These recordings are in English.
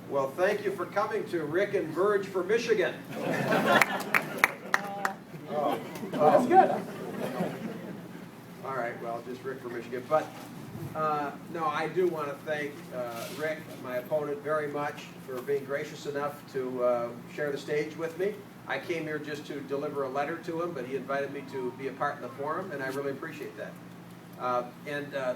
Well, thank you for coming to Rick and Virg for Michigan. That's good. All right, well, just Rick for Michigan. But no, I do want to thank Rick, my opponent, very much for being gracious enough to share the stage with me. I came here just to deliver a letter to him, but he invited me to be a part in the forum, and I really appreciate that.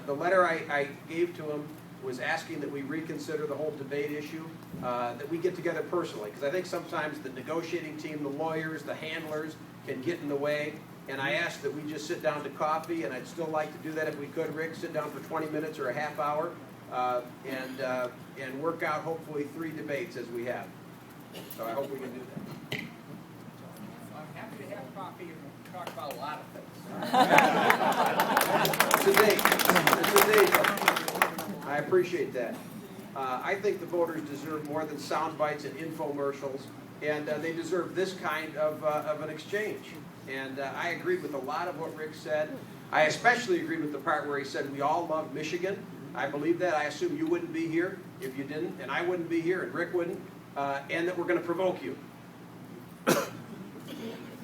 The letter I gave to him was asking that we reconsider the whole debate issue, that we get together personally, because I think sometimes the negotiating team, the lawyers, the handlers can get in the way, and I asked that we just sit down to coffee, and I'd still like to do that if we could, Rick, sit down for 20 minutes or a half hour, and work out hopefully 3 debates as we have. So I hope we can do that. I'm happy to have coffee and talk about a lot of things. Today, I appreciate that. I think the voters deserve more than sound bites and infomercials, and they deserve this kind of an exchange. And I agreed with a lot of what Rick said. I especially agreed with the part where he said we all love Michigan. I believe that. I assume you wouldn't be here if you didn't, and I wouldn't be here, and Rick wouldn't, and that we're going to provoke you.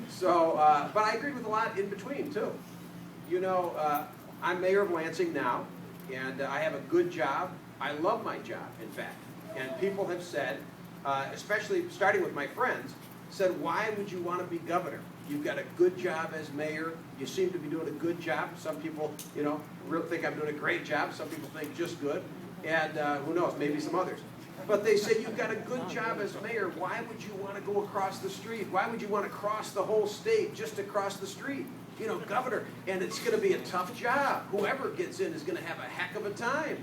So, but I agreed with a lot in between, too. You know, I'm mayor of Lansing now, and I have a good job. I love my job, in fact. And people have said, especially starting with my friends, said, why would you want to be governor? You've got a good job as mayor. You seem to be doing a good job. Some people, you know, really think I'm doing a great job. Some people think just good. And who knows, maybe some others. But they say, you've got a good job as mayor. Why would you want to go across the street? Why would you want to cross the whole state just to cross the street? You know, governor. And it's going to be a tough job. Whoever gets in is going to have a heck of a time.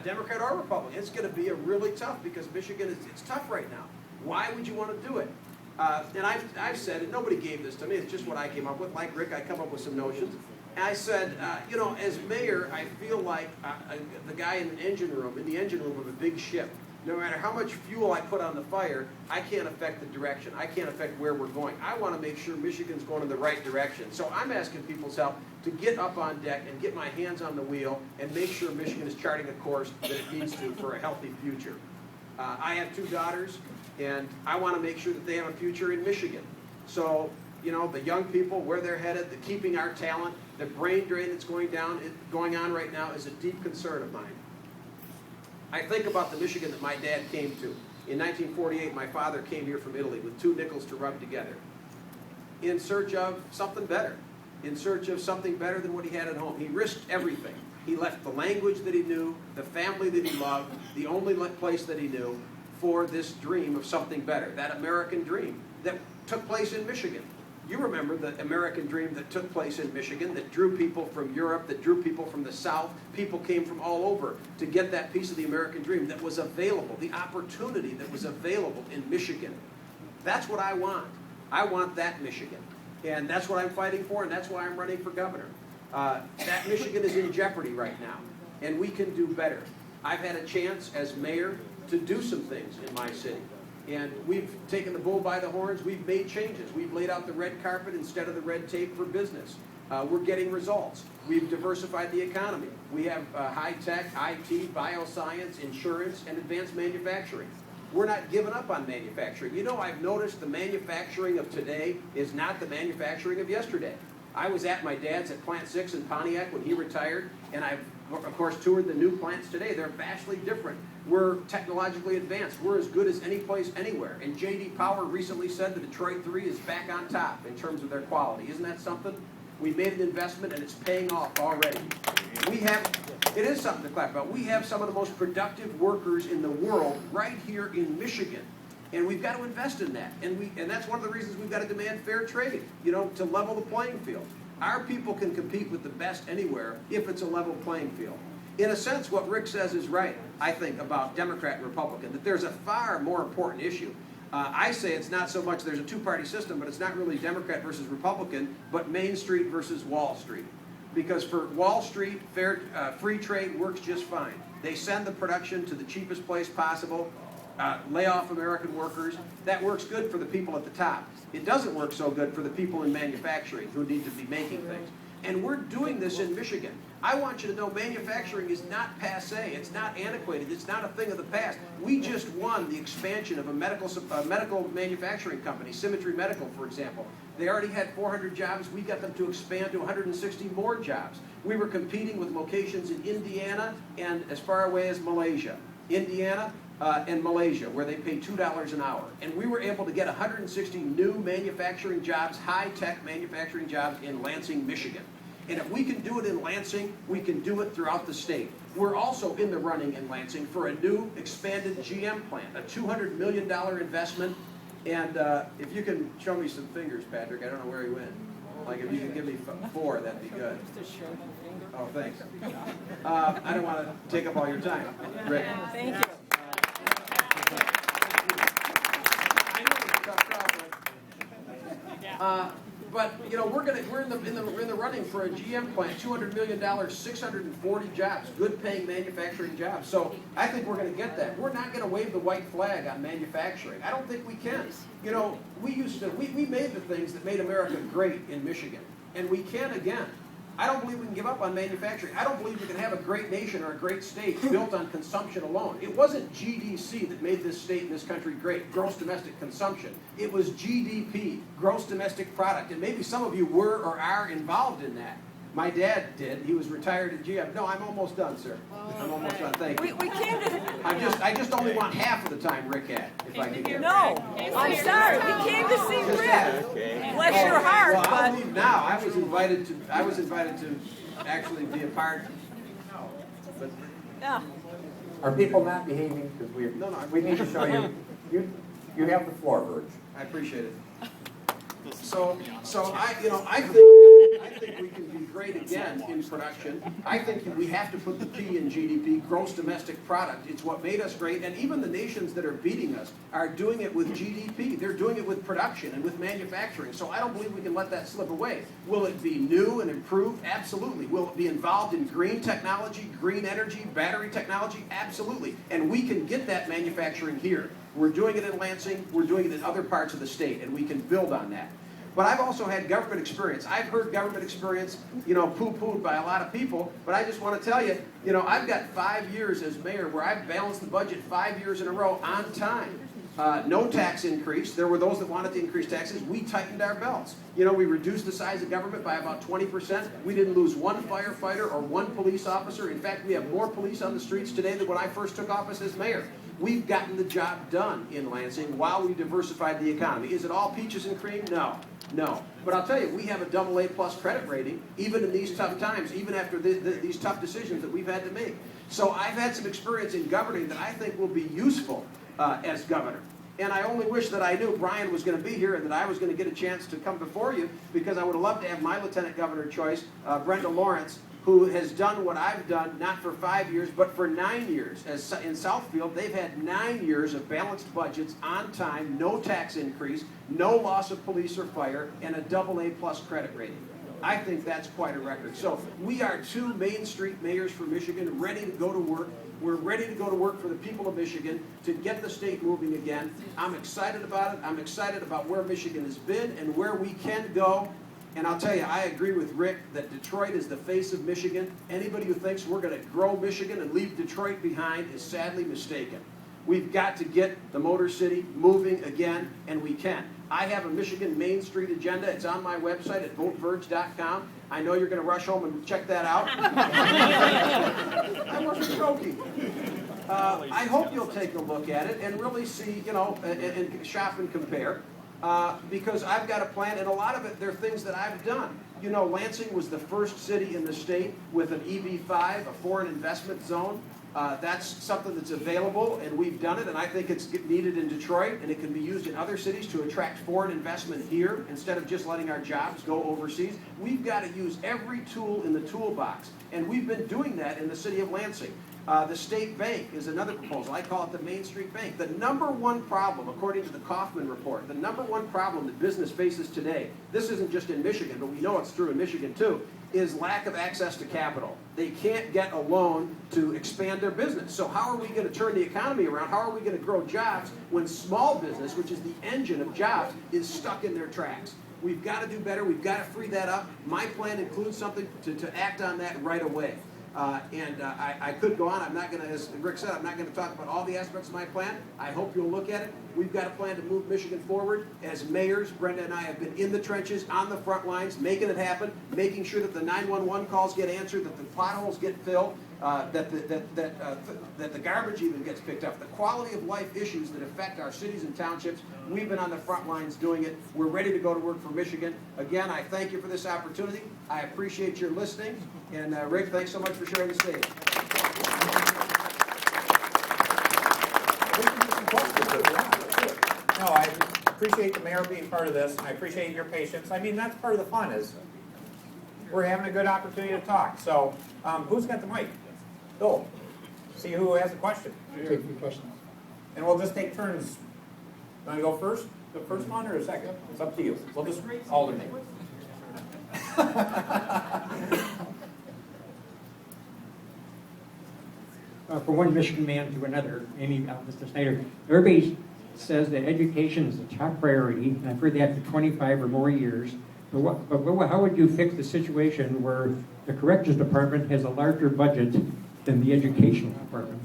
Democrat or Republican. It's going to be a really tough, because Michigan it's tough right now. Why would you want to do it? And I've said, and nobody gave this to me, it's just what I came up with. Like Rick, I come up with some notions. And I said, you know, as mayor, I feel like the guy in the engine room of a big ship. No matter how much fuel I put on the fire, I can't affect the direction. I can't affect where we're going. I want to make sure Michigan's going in the right direction. So I'm asking people's help to get up on deck and get my hands on the wheel and make sure Michigan is charting a course that it needs to for a healthy future. I have 2 daughters, and I want to make sure that they have a future in Michigan. So, you know, the young people, where they're headed, the keeping our talent, the brain drain that's going on right now is a deep concern of mine. I think about the Michigan that my dad came to. In 1948, my father came here from Italy with 2 nickels to rub together, in search of something better, in search of something better than what he had at home. He risked everything. He left the language that he knew, the family that he loved, the only place that he knew, for this dream of something better, that American dream that took place in Michigan. You remember the American dream that took place in Michigan, that drew people from Europe, that drew people from the South. People came from all over to get that piece of the American dream that was available, the opportunity that was available in Michigan. That's what I want. I want that Michigan. And that's what I'm fighting for, and that's why I'm running for governor. That Michigan is in jeopardy right now, and we can do better. I've had a chance as mayor to do some things in my city. And we've taken the bull by the horns. We've made changes. We've laid out the red carpet instead of the red tape for business. We're getting results. We've diversified the economy. We have high-tech, IT, bioscience, insurance, and advanced manufacturing. We're not giving up on manufacturing. You know, I've noticed the manufacturing of today is not the manufacturing of yesterday. I was at my dad's at Plant 6 in Pontiac when he retired, and I've, of course, toured the new plants today. They're vastly different. We're technologically advanced. We're as good as any place anywhere. And J.D. Power recently said the Detroit 3 is back on top in terms of their quality. Isn't that something? We made an investment, and it's paying off already. It is something to clap about. We have some of the most productive workers in the world right here in Michigan. And we've got to invest in that. And that's one of the reasons we've got to demand fair trade, you know, to level the playing field. Our people can compete with the best anywhere if it's a level playing field. In a sense, what Rick says is right, I think, about Democrat and Republican, that there's a far more important issue. I say it's not so much there's a 2-party system, but it's not really Democrat versus Republican, but Main Street versus Wall Street. Because for Wall Street, free trade works just fine. They send the production to the cheapest place possible, lay off American workers. That works good for the people at the top. It doesn't work so good for the people in manufacturing who need to be making things. And we're doing this in Michigan. I want you to know manufacturing is not passé. It's not antiquated. It's not a thing of the past. We just won the expansion of a medical manufacturing company, Symmetry Medical, for example. They already had 400 jobs. We got them to expand to 160 more jobs. We were competing with locations in Indiana and as far away as Malaysia. Indiana and Malaysia, where they pay $2 an hour. And we were able to get 160 new manufacturing jobs, high-tech manufacturing jobs in Lansing, Michigan. And if we can do it in Lansing, we can do it throughout the state. We're also in the running in Lansing for a new expanded GM plant, a $200 million investment. And if you can show me some fingers, Patrick, I don't know where he went. Like if you can give me 4, that'd be good. Oh, thanks. I don't want to take up all your time, Rick. Thank you. I know it's a tough crowd, but you know we're in the running for a GM plant, $200 million, 640 jobs, good paying manufacturing jobs. So I think we're going to get that. We're not going to wave the white flag on manufacturing. I don't think we can. You know, we made the things that made America great in Michigan, and we can again. I don't believe we can give up on manufacturing. I don't believe we can have a great nation or a great state built on consumption alone. It wasn't GDC that made this state and this country great, gross domestic consumption. It was GDP, gross domestic product. And maybe some of you were or are involved in that. My dad did. He was retired at GM. No, I'm almost done, sir. I'm almost done. Thank you. We came to I just only want half of the time Rick had, if I could get it. No, I'm sorry. We came to see Rick. Bless your heart, Well, I'll but leave now. I was invited to actually be a part. But yeah. Are people not behaving? Because we need to show you. You have the floor, Virg. I appreciate it. So I think we can be great again in production. I think we have to put the P in GDP, gross domestic product. It's what made us great, and even the nations that are beating us are doing it with GDP. They're doing it with production and with manufacturing. So I don't believe we can let that slip away. Will it be new and improved? Absolutely. Will it be involved in green technology, green energy, battery technology? Absolutely. And we can get that manufacturing here. We're doing it in Lansing, we're doing it in other parts of the state, and we can build on that. But I've also had government experience. I've heard government experience, poo-pooed by a lot of people, but I just want to tell you, I've got 5 years as mayor where I've balanced the budget 5 years in a row on time. No tax increase. There were those that wanted to increase taxes. We tightened our belts. We reduced the size of government by about 20%. We didn't lose one firefighter or one police officer. In fact, we have more police on the streets today than when I first took office as mayor. We've gotten the job done in Lansing while we diversified the economy. Is it all peaches and cream? No. But I'll tell you, we have a AA+ credit rating, even in these tough times, even after these tough decisions that we've had to make. So I've had some experience in governing that I think will be useful as governor. And I only wish that I knew Brian was going to be here and that I was going to get a chance to come before you, because I would have loved to have my lieutenant governor choice, Brenda Lawrence, who has done what I've done, not for 5 years, but for 9 years. As in Southfield, they've had 9 years of balanced budgets on time, no tax increase, no loss of police or fire, and a AA+ credit rating. I think that's quite a record. So we are 2 Main Street mayors for Michigan, ready to go to work. We're ready to go to work for the people of Michigan to get the state moving again. I'm excited about it. I'm excited about where Michigan has been and where we can go. And I'll tell you, I agree with Rick that Detroit is the face of Michigan. Anybody who thinks we're going to grow Michigan and leave Detroit behind is sadly mistaken. We've got to get the Motor City moving again, and we can. I have a Michigan Main Street agenda. It's on my website at votevirg.com. I know you're going to rush home and check that out. I wasn't joking. I hope you'll take a look at it and really see, and shop and compare. Because I've got a plan, and a lot of it, they're things that I've done. Lansing was the first city in the state with an EB5, a foreign investment zone. That's something that's available, and we've done it, and I think it's needed in Detroit, and it can be used in other cities to attract foreign investment here instead of just letting our jobs go overseas. We've got to use every tool in the toolbox, and we've been doing that in the city of Lansing. The state bank is another proposal. I call it the Main Street Bank. The number one problem, according to the Kaufman report, the number one problem that business faces today, this isn't just in Michigan, but we know it's true in Michigan too, is lack of access to capital. They can't get a loan to expand their business. So how are we going to turn the economy around? How are we going to grow jobs when small business, which is the engine of jobs, is stuck in their tracks? We've got to do better. We've got to free that up. My plan includes something to act on that right away. I could go on. I'm not going to, as Rick said, I'm not going to talk about all the aspects of my plan. I hope you'll look at it. We've got a plan to move Michigan forward. As mayors, Brenda and I have been in the trenches, on the front lines, making it happen, making sure that the 911 calls get answered, that the potholes get filled, that the garbage even gets picked up. The quality of life issues that affect our cities and townships, we've been on the front lines doing it. We're ready to go to work for Michigan. Again, I thank you for this opportunity. I appreciate your listening. And Rick, thanks so much for sharing the stage. No, I appreciate the mayor being part of this, and I appreciate your patience. I mean, that's part of the fun, is we're having a good opportunity to talk. So, who's got the mic? Bill, see who has a question. Take the questions. And we'll just take turns. You want to go first? The first one or the second? It's up to you. We'll just alternate. From one Michigan man to another, Mr. Snyder, everybody says that education is a top priority, and I've heard that for 25 or more years. But how would you fix the situation where the corrections department has a larger budget than the educational department?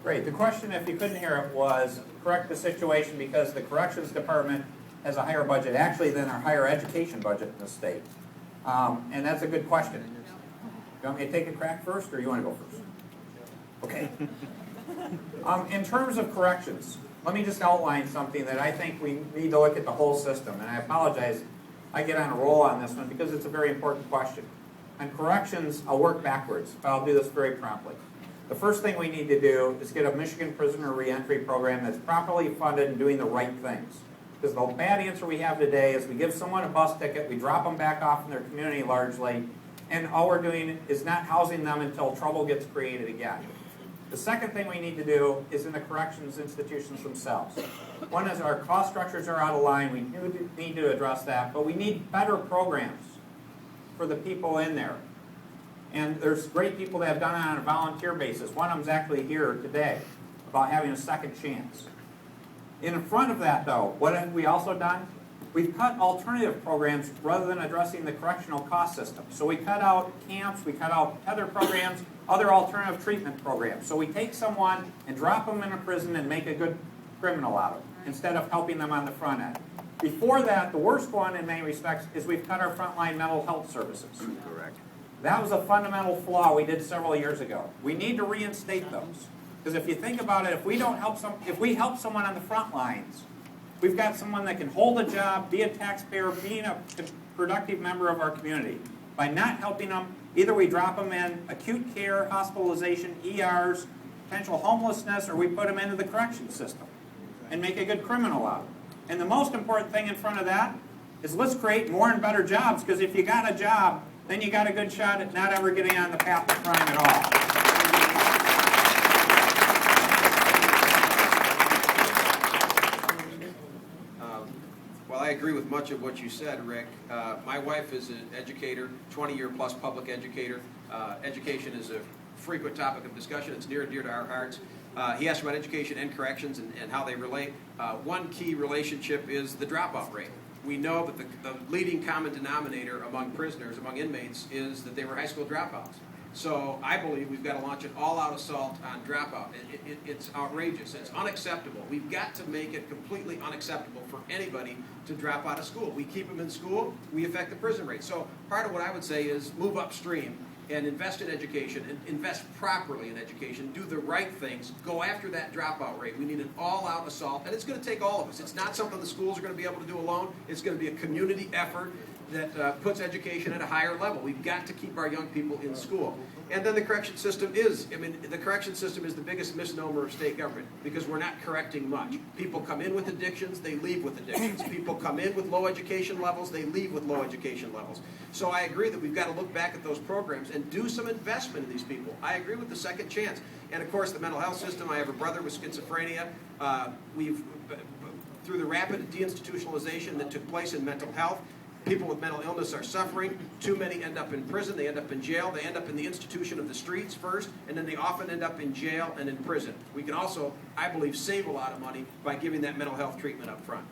Great. The question, if you couldn't hear it, was correct the situation because the corrections department has a higher budget actually than our higher education budget in the state. And that's a good question. You want me to take a crack first, or you want to go first? Okay. In terms of corrections, let me just outline something that I think we need to look at the whole system. And I apologize, I get on a roll on this one because it's a very important question. On corrections, I'll work backwards, but I'll do this very promptly. The first thing we need to do is get a Michigan prisoner reentry program that's properly funded and doing the right things. Because the bad answer we have today is we give someone a bus ticket, we drop them back off in their community largely, and all we're doing is not housing them until trouble gets created again. The second thing we need to do is in the corrections institutions themselves. One is our cost structures are out of line. We do need to address that, but we need better programs for the people in there. And there's great people that have done it on a volunteer basis. One of them's actually here today about having a second chance. In front of that, though, what have we also done? We've cut alternative programs rather than addressing the correctional cost system. So we cut out camps, we cut out other programs, other alternative treatment programs. So we take someone and drop them in a prison and make a good criminal out of them instead of helping them on the front end. Before that, the worst one in many respects is we've cut our frontline mental health services. Correct. That was a fundamental flaw we did several years ago. We need to reinstate those. Because if you think about it, if we help someone on the front lines, we've got someone that can hold a job, be a taxpayer, being a productive member of our community. By not helping them, either we drop them in acute care, hospitalization, ERs, potential homelessness, or we put them into the corrections system and make a good criminal out of them. And the most important thing in front of that is let's create more and better jobs, because if you got a job, then you got a good shot at not ever getting on the path of crime at all. Well, I agree with much of what you said, Rick. My wife is an educator, 20-year plus public educator. Education is a frequent topic of discussion. It's near and dear to our hearts. He asked about education and corrections and how they relate. One key relationship is the dropout rate. We know that the leading common denominator among prisoners, among inmates, is that they were high school dropouts. So I believe we've got to launch an all-out assault on dropout. It's outrageous. It's unacceptable. We've got to make it completely unacceptable for anybody to drop out of school. We keep them in school, we affect the prison rate. So part of what I would say is move upstream and invest in education, and invest properly in education, do the right things, go after that dropout rate. We need an all-out assault, and it's going to take all of us. It's not something the schools are going to be able to do alone. It's going to be a community effort that puts education at a higher level. We've got to keep our young people in school. And then the correction system is, the correction system is the biggest misnomer of state government, because we're not correcting much. People come in with addictions, they leave with addictions. People come in with low education levels, they leave with low education levels. So I agree that we've got to look back at those programs and do some investment in these people. I agree with the second chance. And of course, the mental health system. I have a brother with schizophrenia. Through the rapid deinstitutionalization that took place in mental health, people with mental illness are suffering. Too many end up in prison. They end up in jail. They end up in the institution of the streets first, and then they often end up in jail and in prison. We can also, I believe, save a lot of money by giving that mental health treatment up front.